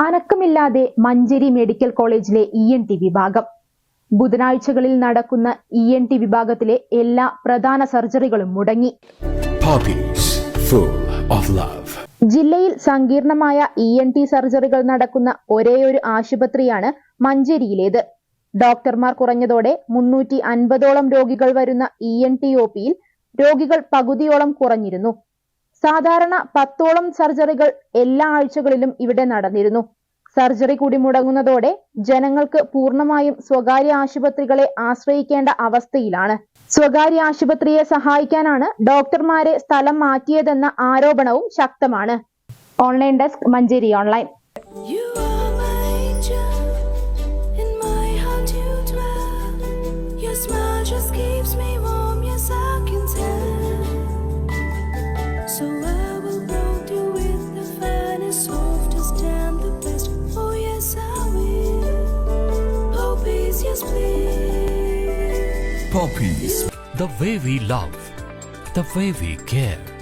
അനക്കമില്ലാതെ Manjeri medical കോളേജിലെ ENT വിഭാഗം. ബുധനാഴ്ചകളിൽ നടക്കുന്ന ENT വിഭാഗത്തിലെ എല്ലാ പ്രധാന സർജറികളും മുടങ്ങി. ജില്ലയിൽ സങ്കീർണമായ ENT സർജറികൾ നടക്കുന്ന ഒരേയൊരു ആശുപത്രിയാണ് മഞ്ചേരിയിലേത്. ഡോക്ടർമാർ കുറഞ്ഞതോടെ 350ഓളം രോഗികൾ വരുന്ന ENT OPയിൽ രോഗികൾ പകുതിയോളം കുറഞ്ഞിരുന്നു. സാധാരണ 10ഓളം സർജറികൾ എല്ലാ ആഴ്ചകളിലും ഇവിടെ നടന്നിരുന്നു. സർജറി കൂടി മുടങ്ങുന്നതോടെ ജനങ്ങൾക്ക് പൂർണ്ണമായും സ്വകാര്യ ആശുപത്രികളെ ആശ്രയിക്കേണ്ട അവസ്ഥയിലാണ്. സ്വകാര്യ ആശുപത്രിയെ സഹായിക്കാനാണ് ഡോക്ടർമാരെ സ്ഥലം മാറ്റിയതെന്ന ആരോപണവും ശക്തമാണ്. Online desk, Manjeri online. So I will ground you with the finest, softest and the best. Oh yes I will. Poppies, yes please. Poppies, the way we love, the way we care.